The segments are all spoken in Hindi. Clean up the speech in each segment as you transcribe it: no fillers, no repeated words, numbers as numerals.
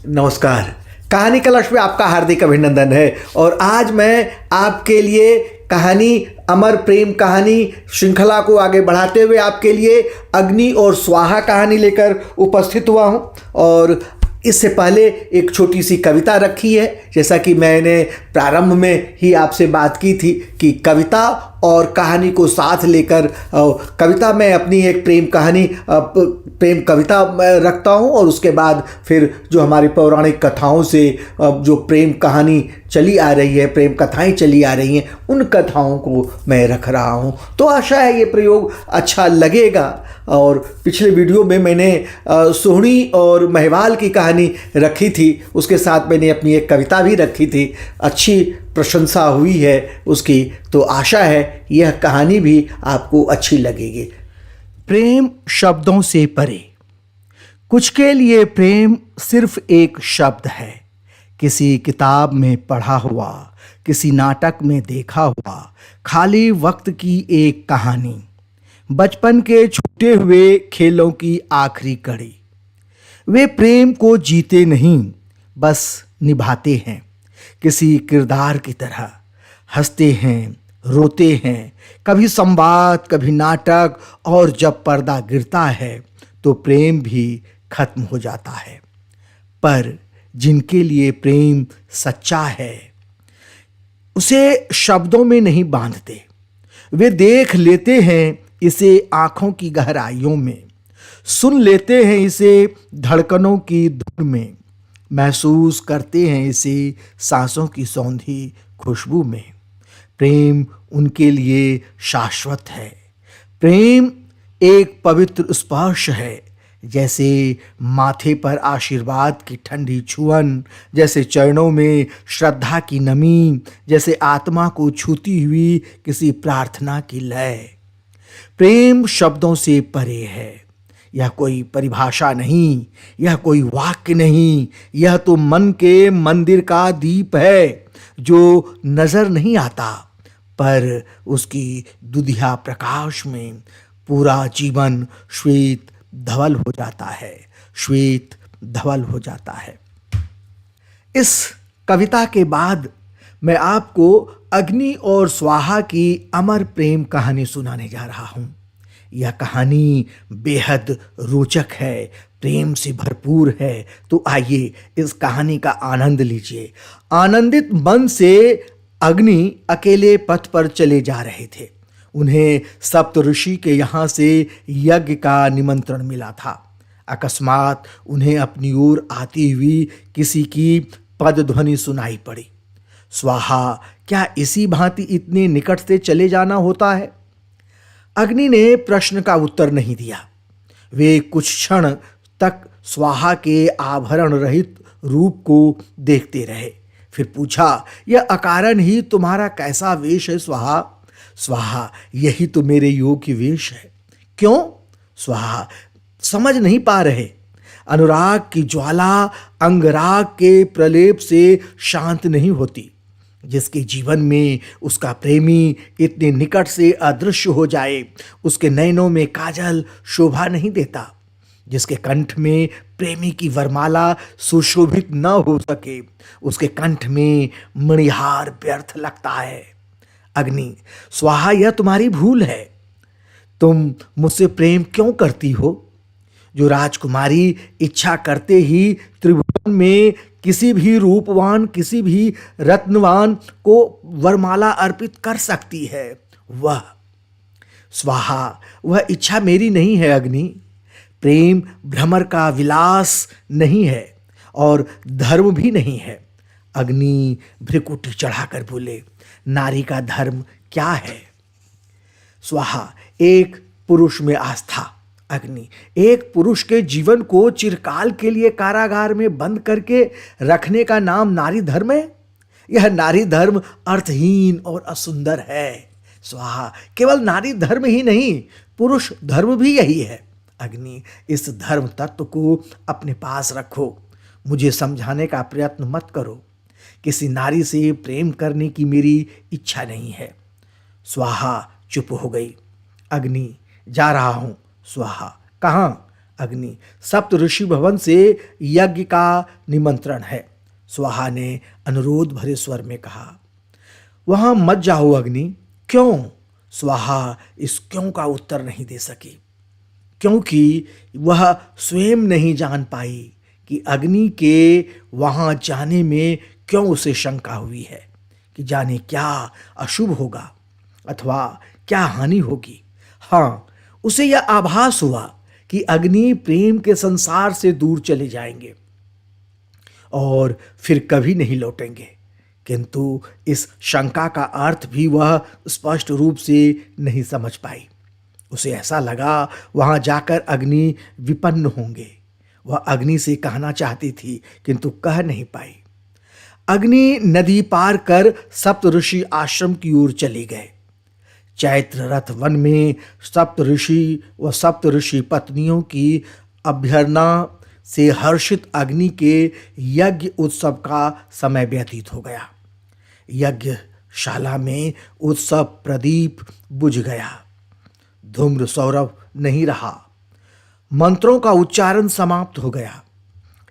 नमस्कार। कहानी कलश में आपका हार्दिक अभिनंदन है। और आज मैं आपके लिए कहानी अमर प्रेम कहानी श्रृंखला को आगे बढ़ाते हुए आपके लिए अग्नि और स्वाहा कहानी लेकर उपस्थित हुआ हूँ। और इससे पहले एक छोटी सी कविता रखी है। जैसा कि मैंने प्रारंभ में ही आपसे बात की थी कि कविता और कहानी को साथ लेकर कविता में अपनी एक प्रेम कविता रखता हूँ, और उसके बाद फिर जो हमारी पौराणिक कथाओं से जो प्रेम कहानी चली आ रही है, प्रेम कथाएं चली आ रही हैं, उन कथाओं को मैं रख रहा हूँ। तो आशा है ये प्रयोग अच्छा लगेगा। और पिछले वीडियो में मैंने सोहनी और महिवाल की कहानी रखी थी, उसके साथ मैंने अपनी एक कविता भी रखी थी। अच्छी प्रशंसा हुई है उसकी, तो आशा है यह कहानी भी आपको अच्छी लगेगी। प्रेम शब्दों से परे। कुछ के लिए प्रेम सिर्फ एक शब्द है, किसी किताब में पढ़ा हुआ, किसी नाटक में देखा हुआ, खाली वक्त की एक कहानी, बचपन के छूटे हुए खेलों की आखिरी कड़ी। वे प्रेम को जीते नहीं, बस निभाते हैं, किसी किरदार की तरह हंसते हैं, रोते हैं, कभी संवाद, कभी नाटक, और जब पर्दा गिरता है तो प्रेम भी खत्म हो जाता है। पर जिनके लिए प्रेम सच्चा है उसे शब्दों में नहीं बांधते। वे देख लेते हैं इसे आंखों की गहराइयों में, सुन लेते हैं इसे धड़कनों की धुन में, महसूस करते हैं इसे सांसों की सौंधी खुशबू में। प्रेम उनके लिए शाश्वत है। प्रेम एक पवित्र स्पर्श है, जैसे माथे पर आशीर्वाद की ठंडी छुअन, जैसे चरणों में श्रद्धा की नमी, जैसे आत्मा को छूती हुई किसी प्रार्थना की लय। प्रेम शब्दों से परे है। यह कोई परिभाषा नहीं, यह कोई वाक्य नहीं, यह तो मन के मंदिर का दीप है जो नजर नहीं आता, पर उसकी दुधिया प्रकाश में पूरा जीवन श्वेत धवल हो जाता है, श्वेत धवल हो जाता है। इस कविता के बाद मैं आपको अग्नि और स्वाहा की अमर प्रेम कहानी सुनाने जा रहा हूं। यह कहानी बेहद रोचक है, प्रेम से भरपूर है। तो आइए इस कहानी का आनंद लीजिए। आनंदित मन से अग्नि अकेले पथ पर चले जा रहे थे। उन्हें सप्तऋषि के यहाँ से यज्ञ का निमंत्रण मिला था। अकस्मात उन्हें अपनी ओर आती हुई किसी की पदध्वनि सुनाई पड़ी। स्वाहा, क्या इसी भांति इतने निकट से चले जाना होता है? अग्नि ने प्रश्न का उत्तर नहीं दिया। वे कुछ क्षण तक स्वाहा के आभरण रहित रूप को देखते रहे। फिर पूछा, यह अकारण ही तुम्हारा कैसा वेश है स्वाहा? स्वाहा, यही तो मेरे योग्य वेश है। क्यों? स्वाहा, समझ नहीं पा रहे। अनुराग की ज्वाला अंगराग के प्रलेप से शांत नहीं होती। जिसके जीवन में उसका प्रेमी इतने निकट से अदृश्य हो जाए, उसके नयनों में काजल शोभा नहीं देता। जिसके कंठ में प्रेमी की वरमाला सुशोभित न हो सके, उसके कंठ में मणिहार व्यर्थ लगता है। अग्नि, स्वाहा, यह तुम्हारी भूल है। तुम मुझसे प्रेम क्यों करती हो? जो राजकुमारी इच्छा करते ही त्रिभुवन में किसी भी रूपवान, किसी भी रत्नवान को वरमाला अर्पित कर सकती है, वह स्वाहा, वह इच्छा मेरी नहीं है अग्नि। प्रेम भ्रमर का विलास नहीं है और धर्म भी नहीं है। अग्नि भ्रिकुटी चढ़ाकर बोले, नारी का धर्म क्या है? स्वाहा, एक पुरुष में आस्था। अग्नि, एक पुरुष के जीवन को चिरकाल के लिए कारागार में बंद करके रखने का नाम नारी धर्म है? यह नारी धर्म अर्थहीन और असुंदर है। स्वाहा, केवल नारी धर्म ही नहीं, पुरुष धर्म भी यही है। अग्नि, इस धर्म तत्व को अपने पास रखो, मुझे समझाने का प्रयत्न मत करो। किसी नारी से प्रेम करने की मेरी इच्छा नहीं है। स्वाहा चुप हो गई। अग्नि, जा रहा हूं। स्वाहा, कहाँ? अग्नि, सप्त ऋषि भवन से यज्ञ का निमंत्रण है। स्वाहा ने अनुरोध भरे स्वर में कहा। वहां मत जाओ अग्नि। क्यों? स्वाहा इस क्यों का उत्तर नहीं दे सकी, क्योंकि वह स्वयं नहीं जान पाई कि अग्नि के वहां जाने में क्यों उसे शंका हुई है कि जाने क्या अशुभ होगा अथवा क्या हानि होगी। हाँ, उसे यह आभास हुआ कि अग्नि प्रेम के संसार से दूर चले जाएंगे और फिर कभी नहीं लौटेंगे, किंतु इस शंका का अर्थ भी वह स्पष्ट रूप से नहीं समझ पाई। उसे ऐसा लगा वहां जाकर अग्नि विपन्न होंगे। वह अग्नि से कहना चाहती थी किंतु कह नहीं पाई। अग्नि नदी पार कर सप्त ऋषि आश्रम की ओर चले गए। चैत्र रथ वन में सप्त ऋषि व सप्त ऋषि पत्नियों की अभ्यर्थना से हर्षित अग्नि के यज्ञ उत्सव का समय व्यतीत हो गया। यज्ञशाला में उत्सव प्रदीप बुझ गया। धूम्र सौरभ नहीं रहा। मंत्रों का उच्चारण समाप्त हो गया।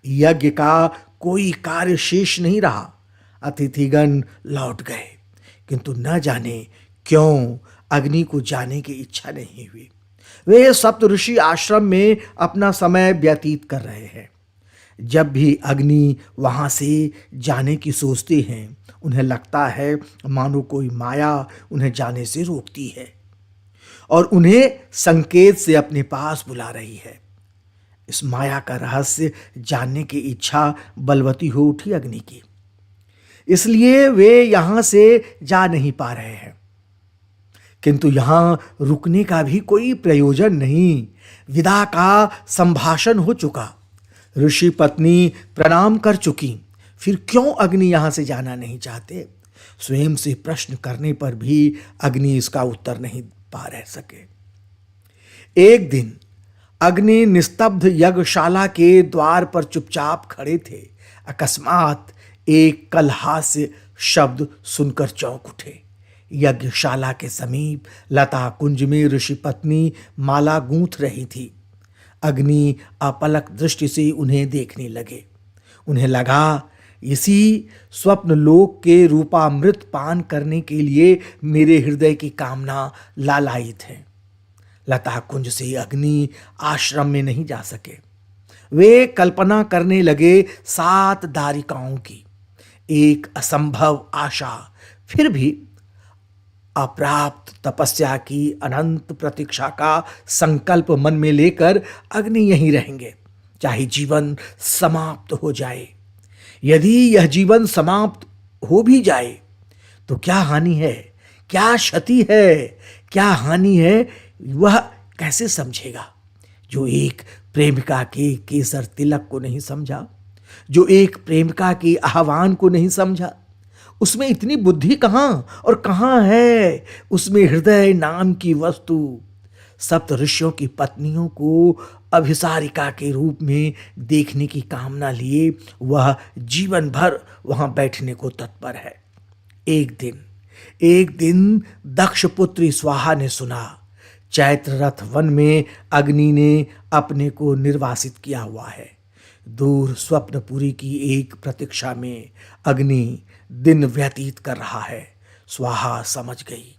यज्ञ का कोई कार्य शेष नहीं रहा। अतिथिगण लौट गए, किंतु न जाने क्यों अग्नि को जाने की इच्छा नहीं हुई। वे सप्त ऋषि आश्रम में अपना समय व्यतीत कर रहे हैं। जब भी अग्नि वहां से जाने की सोचते हैं, उन्हें लगता है मानो कोई माया उन्हें जाने से रोकती है और उन्हें संकेत से अपने पास बुला रही है। इस माया का रहस्य जानने की इच्छा बलवती हो उठी अग्नि की, इसलिए वे यहां से जा नहीं पा रहे हैं। किंतु यहां रुकने का भी कोई प्रयोजन नहीं। विदा का संभाषण हो चुका। ऋषि पत्नी प्रणाम कर चुकी, फिर क्यों अग्नि यहां से जाना नहीं चाहते? स्वयं से प्रश्न करने पर भी अग्नि इसका उत्तर नहीं पा रह सके। एक दिन अग्नि निस्तब्ध यज्ञशाला के द्वार पर चुपचाप खड़े थे। अकस्मात एक कलहास्य शब्द सुनकर चौंक उठे। यज्ञशाला के समीप लता कुंज में ऋषि पत्नी माला गूंथ रही थी। अग्नि अपलक दृष्टि से उन्हें देखने लगे। उन्हें लगा इसी स्वप्न लोक के रूपामृत पान करने के लिए मेरे हृदय की कामना लालायित है। लता कुंज से अग्नि आश्रम में नहीं जा सके। वे कल्पना करने लगे 7 दारिकाओं की। एक असंभव आशा, फिर भी अप्राप्त तपस्या की अनंत प्रतीक्षा का संकल्प मन में लेकर अग्नि यहीं रहेंगे, चाहे जीवन समाप्त हो जाए। यदि यह जीवन समाप्त हो भी जाए तो क्या हानि है, क्या क्षति है, क्या हानि है, वह कैसे समझेगा? जो एक प्रेमिका के केसर तिलक को नहीं समझा, जो एक प्रेमिका के आह्वान को नहीं समझा, उसमें इतनी बुद्धि कहां और कहां है उसमें हृदय नाम की वस्तु। सप्त ऋषियों की पत्नियों को अभिसारिका के रूप में देखने की कामना लिए वह जीवन भर वहां बैठने को तत्पर है। एक दिन दक्ष पुत्री स्वाहा ने सुना, चैत्र रथ वन में अग्नि ने अपने को निर्वासित किया हुआ है। दूर स्वप्नपुरी की एक प्रतीक्षा में अग्नि दिन व्यतीत कर रहा है। स्वाहा समझ गई।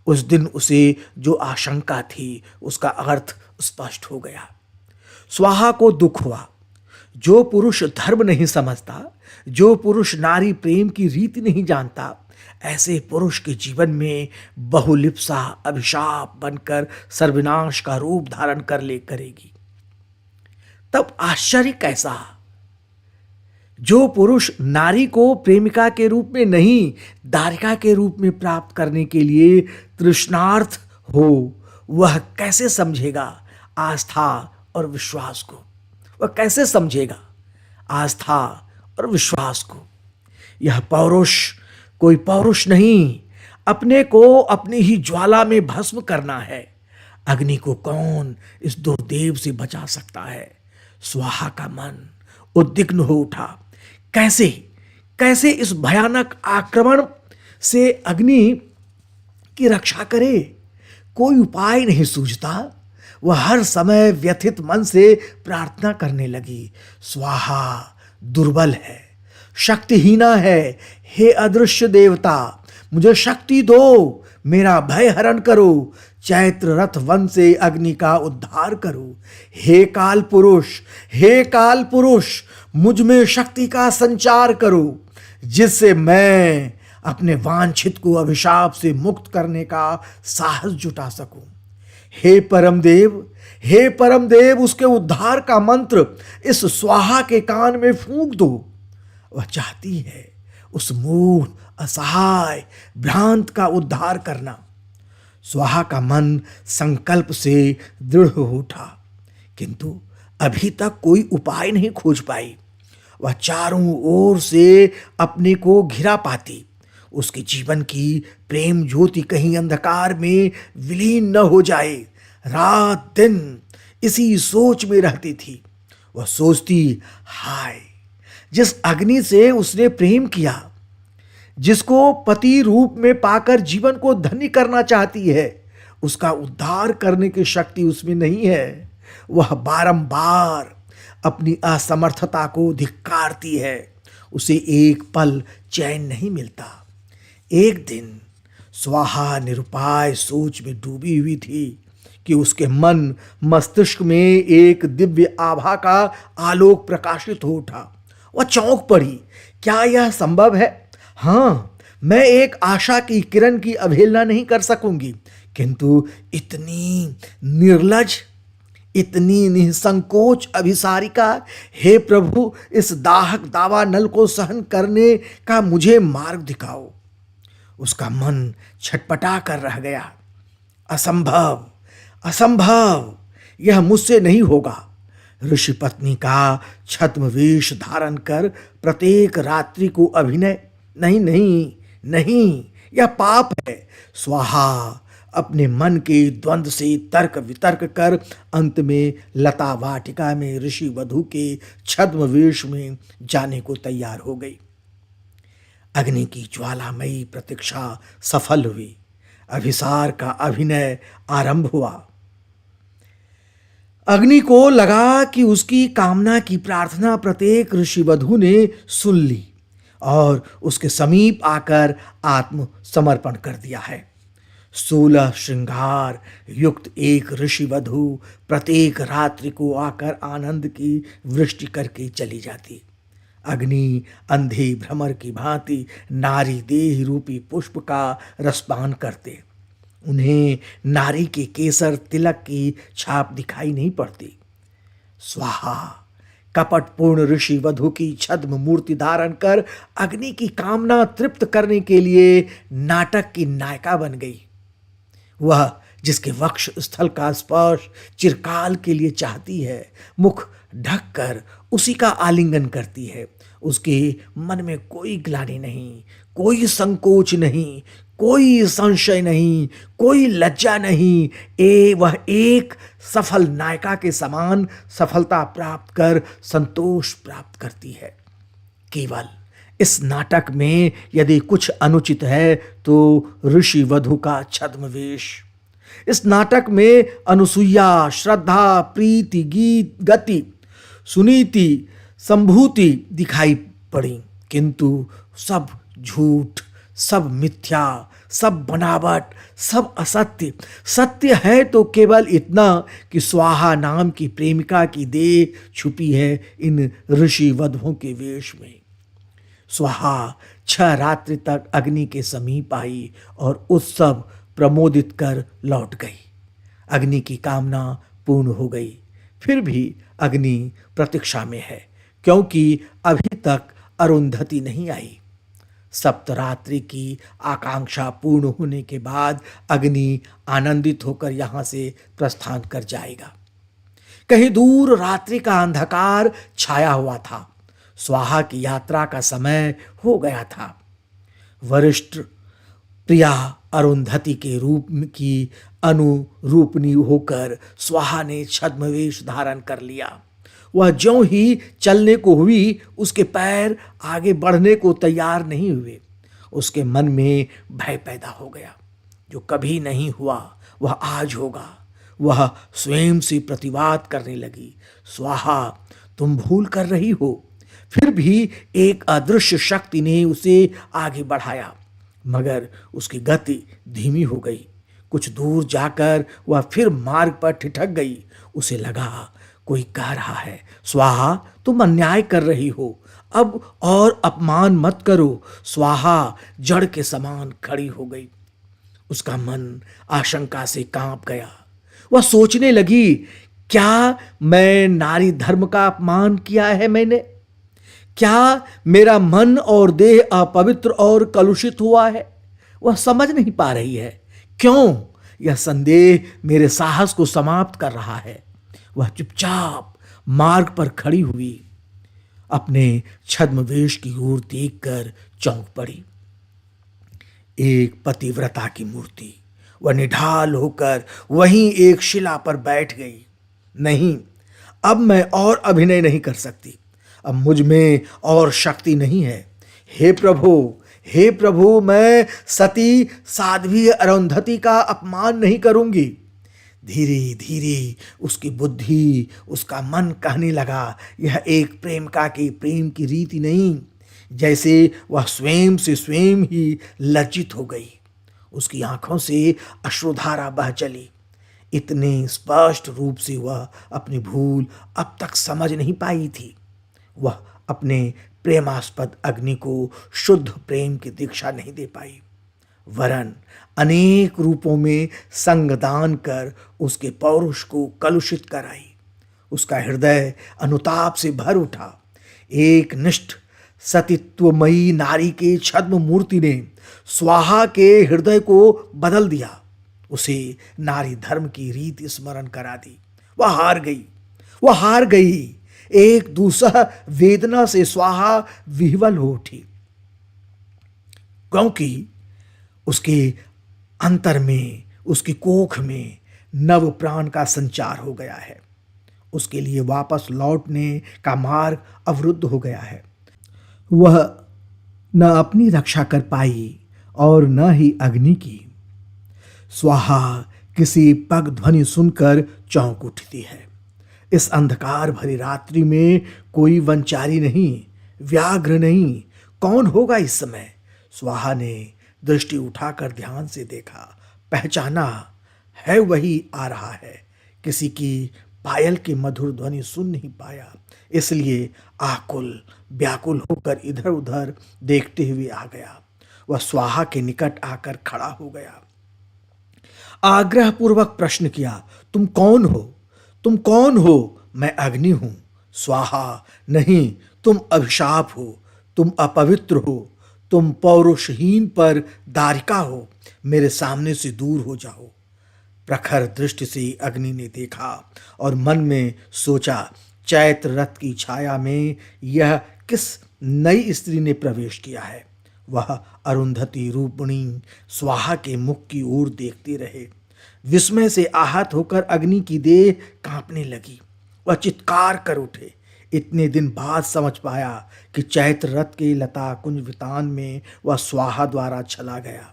उस दिन उसे जो आशंका थी उसका अर्थ स्पष्ट हो गया। स्वाहा को दुख हुआ। जो पुरुष धर्म नहीं समझता, जो पुरुष नारी प्रेम की रीति नहीं जानता, ऐसे पुरुष के जीवन में बहुलिप्सा अभिशाप बनकर सर्वनाश का रूप धारण कर ले करेगी। तब आश्चर्य कैसा? जो पुरुष नारी को प्रेमिका के रूप में नहीं, दारिका के रूप में प्राप्त करने के लिए तृष्णार्थ हो, वह कैसे समझेगा आस्था और विश्वास को? वह कैसे समझेगा आस्था और विश्वास को? यह पौरुष कोई पौरुष नहीं, अपने को अपनी ही ज्वाला में भस्म करना है। अग्नि को कौन इस दुर्देव से बचा सकता है? स्वाहा का मन उद्विग्न हो उठा। कैसे इस भयानक आक्रमण से अग्नि की रक्षा करे? कोई उपाय नहीं सूझता। वह हर समय व्यथित मन से प्रार्थना करने लगी, स्वाहा दुर्बल है, शक्तिहीना है, हे अदृश्य देवता मुझे शक्ति दो, मेरा भय हरण करो, चैत्र रथ वन से अग्नि का उद्धार करो। हे काल पुरुष, हे काल पुरुष मुझ में शक्ति का संचार करो, जिससे मैं अपने वांछित को अभिशाप से मुक्त करने का साहस जुटा सकूं। हे परमदेव, हे परमदेव उसके उद्धार का मंत्र इस स्वाहा के कान में फूंक दो। वह चाहती है उस मूढ़ असहाय भ्रांत का उद्धार करना। स्वाहा का मन संकल्प से दृढ़ हो उठा, किंतु अभी तक कोई उपाय नहीं खोज पाई। वह चारों ओर से अपने को घिरा पाती, उसके जीवन की प्रेम ज्योति कहीं अंधकार में विलीन न हो जाए। रात दिन इसी सोच में रहती थी। वह सोचती, हाय जिस अग्नि से उसने प्रेम किया, जिसको पति रूप में पाकर जीवन को धन्य करना चाहती है, उसका उद्धार करने की शक्ति उसमें नहीं है। वह बारंबार अपनी असमर्थता को धिक्कारती है। उसे एक पल चैन नहीं मिलता। एक दिन स्वाहा निरुपाय सोच में डूबी हुई थी कि उसके मन मस्तिष्क में एक दिव्य आभा का आलोक प्रकाशित हो उठा। वह चौंक पड़ी, क्या यह संभव है? हाँ, मैं एक आशा की किरण की अवहेलना नहीं कर सकूंगी, किंतु इतनी निर्लज, इतनी निसंकोच अभिसारिका, हे प्रभु इस दाहक दावा नल को सहन करने का मुझे मार्ग दिखाओ। उसका मन छटपटा कर रह गया। असंभव, असंभव, यह मुझसे नहीं होगा। ऋषि पत्नी का छद्म वेश धारण कर प्रत्येक रात्रि को अभिनय, नहीं नहीं नहीं, यह पाप है। स्वाहा अपने मन के द्वंद्व से तर्क वितर्क कर अंत में लता वाटिका में ऋषि वधु के छद्म वेश में जाने को तैयार हो गई। अग्नि की ज्वालामयी प्रतीक्षा सफल हुई। अभिसार का अभिनय आरंभ हुआ। अग्नि को लगा कि उसकी कामना की प्रार्थना प्रत्येक ऋषि वधु ने सुन ली और उसके समीप आकर आत्म समर्पण कर दिया है। 16 श्रृंगार युक्त एक ऋषि वधु प्रत्येक रात्रि को आकर आनंद की वृष्टि करके चली जाती। अग्नि अंधे भ्रमर की भांति नारी देह रूपी पुष्प का रसपान करते। उन्हें नारी के केसर तिलक की छाप दिखाई नहीं पड़ती। स्वाहा कपटपूर्ण ऋषि वधु की छद्म मूर्ति धारण कर अग्नि की कामना तृप्त करने के लिए नाटक की नायिका बन गई। वह जिसके वक्ष स्थल का स्पर्श चिरकाल के लिए चाहती है, मुख ढककर उसी का आलिंगन करती है। उसके मन में कोई ग्लानि नहीं, कोई संकोच नहीं, कोई संशय नहीं, कोई लज्जा नहीं। वह एक सफल नायिका के समान सफलता प्राप्त कर संतोष प्राप्त करती है। केवल इस नाटक में यदि कुछ अनुचित है तो ऋषि वधु का छद्म वेश। इस नाटक में अनुसुईया, श्रद्धा, प्रीति, गीत, गति, सुनीति, संभूति दिखाई पड़ी, किंतु सब झूठ, सब मिथ्या, सब बनावट, सब असत्य। सत्य है तो केवल इतना कि स्वाहा नाम की प्रेमिका की देह छुपी है इन ऋषि वधुओं के वेश में। स्वाहा 6 रात्रि तक अग्नि के समीप आई और उत्सव प्रमोदित कर लौट गई। अग्नि की कामना पूर्ण हो गई। फिर भी अग्नि प्रतीक्षा में है, क्योंकि अभी तक अरुंधति नहीं आई। सप्तरात्रि की आकांक्षा पूर्ण होने के बाद अग्नि आनंदित होकर यहां से प्रस्थान कर जाएगा। कहीं दूर रात्रि का अंधकार छाया हुआ था। स्वाहा की यात्रा का समय हो गया था। वरिष्ठ प्रिया अरुंधति के रूप की अनुरूपणी होकर स्वाहा ने छद्मवेश धारण कर लिया। वह ज्यों ही चलने को हुई, उसके पैर आगे बढ़ने को तैयार नहीं हुए। उसके मन में भय पैदा हो गया। जो कभी नहीं हुआ वह आज होगा। वह स्वयं से प्रतिवाद करने लगी, स्वाहा, तुम भूल कर रही हो। फिर भी एक अदृश्य शक्ति ने उसे आगे बढ़ाया, मगर उसकी गति धीमी हो गई। कुछ दूर जाकर वह फिर मार्ग पर ठिठक गई। उसे लगा कोई कह रहा है, स्वाहा, तुम अन्याय कर रही हो, अब और अपमान मत करो। स्वाहा जड़ के समान खड़ी हो गई। उसका मन आशंका से कांप गया। वह सोचने लगी, क्या मैं नारी धर्म का अपमान किया है मैंने? क्या मेरा मन और देह अपवित्र और कलुषित हुआ है? वह समझ नहीं पा रही है। क्यों? यह संदेह मेरे साहस को समाप्त कर रहा है। वह चुपचाप मार्ग पर खड़ी हुई, अपने छद्मवेश की ओर देखकर चौंक पड़ी। एक पतिव्रता की मूर्ति। वह निढाल होकर वहीं एक शिला पर बैठ गई। नहीं, अब मैं और अभिनय नहीं कर सकती। अब मुझ में और शक्ति नहीं है। हे प्रभु, हे प्रभु, मैं सती साध्वी अरुंधति का अपमान नहीं करूंगी। धीरे धीरे उसकी बुद्धि, उसका मन कहने लगा, यह एक प्रेमिका के प्रेम की रीति नहीं। जैसे वह स्वयं से स्वयं ही लज्जित हो गई। उसकी आंखों से अश्रुधारा बह चली। इतने स्पष्ट रूप से वह अपनी भूल अब तक समझ नहीं पाई थी। वह अपने प्रेमास्पद अग्नि को शुद्ध प्रेम की दीक्षा नहीं दे पाई, वरन अनेक रूपों में संगदान कर उसके पौरुष को कलुषित कराई। उसका हृदय अनुताप से भर उठा। एक निष्ठ सतीत्वमयी नारी के छद्म मूर्ति ने स्वाहा के हृदय को बदल दिया। उसे नारी धर्म की रीति स्मरण करा दी। वह हार गई, वह हार गई। एक दूसरा वेदना से स्वाहा विह्वल हो उठी, क्योंकि उसके अंतर में, उसकी कोख में नव प्राण का संचार हो गया है। उसके लिए वापस लौटने का मार्ग अवरुद्ध हो गया है। वह न अपनी रक्षा कर पाई और न ही अग्नि की। स्वाहा किसी पग ध्वनि सुनकर चौंक उठती है। इस अंधकार भरी रात्रि में कोई वनचारी नहीं, व्याघ्र नहीं, कौन होगा इस समय? स्वाहा ने दृष्टि उठाकर ध्यान से देखा, पहचाना, है वही आ रहा है। किसी की पायल की मधुर ध्वनि सुन नहीं पाया, इसलिए आकुल व्याकुल होकर इधर उधर देखते हुए आ गया। वह स्वाहा के निकट आकर खड़ा हो गया। आग्रहपूर्वक प्रश्न किया, तुम कौन हो? तुम कौन हो? मैं अग्नि हूं। स्वाहा, नहीं, तुम अभिशाप हो, तुम अपवित्र हो, तुम पौरुषहीन पर दारिका हो। मेरे सामने से दूर हो जाओ। प्रखर दृष्टि से अग्नि ने देखा और मन में सोचा, चैत्र रथ की छाया में यह किस नई स्त्री ने प्रवेश किया है। वह अरुंधति रूपिणी स्वाहा के मुख की ओर देखते रहे। विस्मय से आहत होकर अग्नि की देह कांपने लगी। वह चित्कार कर उठे। इतने दिन बाद समझ पाया कि चैत्र रथ के लता कुंज वितान में वह स्वाहा द्वारा चला गया।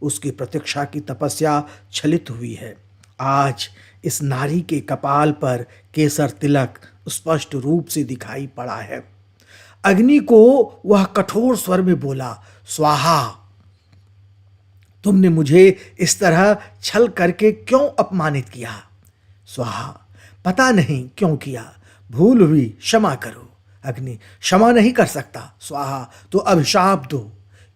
उसकी प्रतीक्षा की तपस्या छलित हुई है। आज इस नारी के कपाल पर केसर तिलक स्पष्ट रूप से दिखाई पड़ा है। अग्नि को वह कठोर स्वर में बोला, स्वाहा, तुमने मुझे इस तरह छल करके क्यों अपमानित किया? स्वाहा, पता नहीं क्यों किया, भूल हुई, क्षमा करो। अग्नि, क्षमा नहीं कर सकता। स्वाहा, तो अभिशाप दो,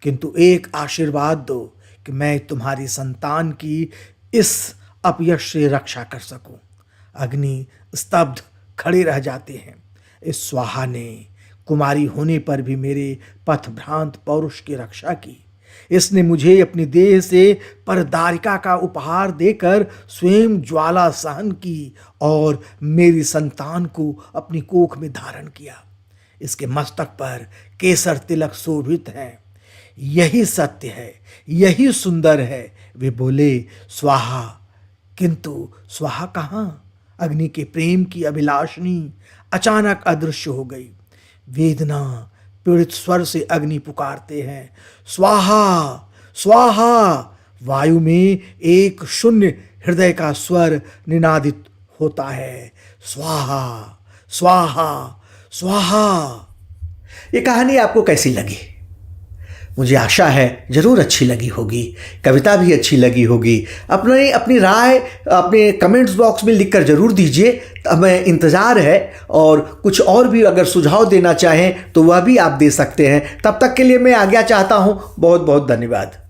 किंतु एक आशीर्वाद दो कि मैं तुम्हारी संतान की इस अपयश से रक्षा कर सकूं। अग्नि स्तब्ध खड़े रह जाते हैं। इस स्वाहा ने कुमारी होने पर भी मेरे पथभ्रांत पौरुष की रक्षा की। इसने मुझे अपनी देह से परदारिका का उपहार देकर स्वयं ज्वाला सहन की और मेरी संतान को अपनी कोख में धारण किया। इसके मस्तक पर केसर तिलक शोभित है। यही सत्य है, यही सुंदर है। वे बोले, स्वाहा, किंतु स्वाहा कहाँ? अग्नि के प्रेम की अभिलाषणी अचानक अदृश्य हो गई। वेदना पीड़ित स्वर से अग्नि पुकारते हैं, स्वाहा, स्वाहा। वायु में एक शून्य हृदय का स्वर निनादित होता है, स्वाहा स्वाहा स्वाहा। ये कहानी आपको कैसी लगी? मुझे आशा है ज़रूर अच्छी लगी होगी, कविता भी अच्छी लगी होगी। अपनी राय अपने कमेंट्स बॉक्स में लिखकर ज़रूर दीजिए, हमें इंतज़ार है। और कुछ और भी अगर सुझाव देना चाहें तो वह भी आप दे सकते हैं। तब तक के लिए मैं आज्ञा चाहता हूँ। बहुत बहुत धन्यवाद।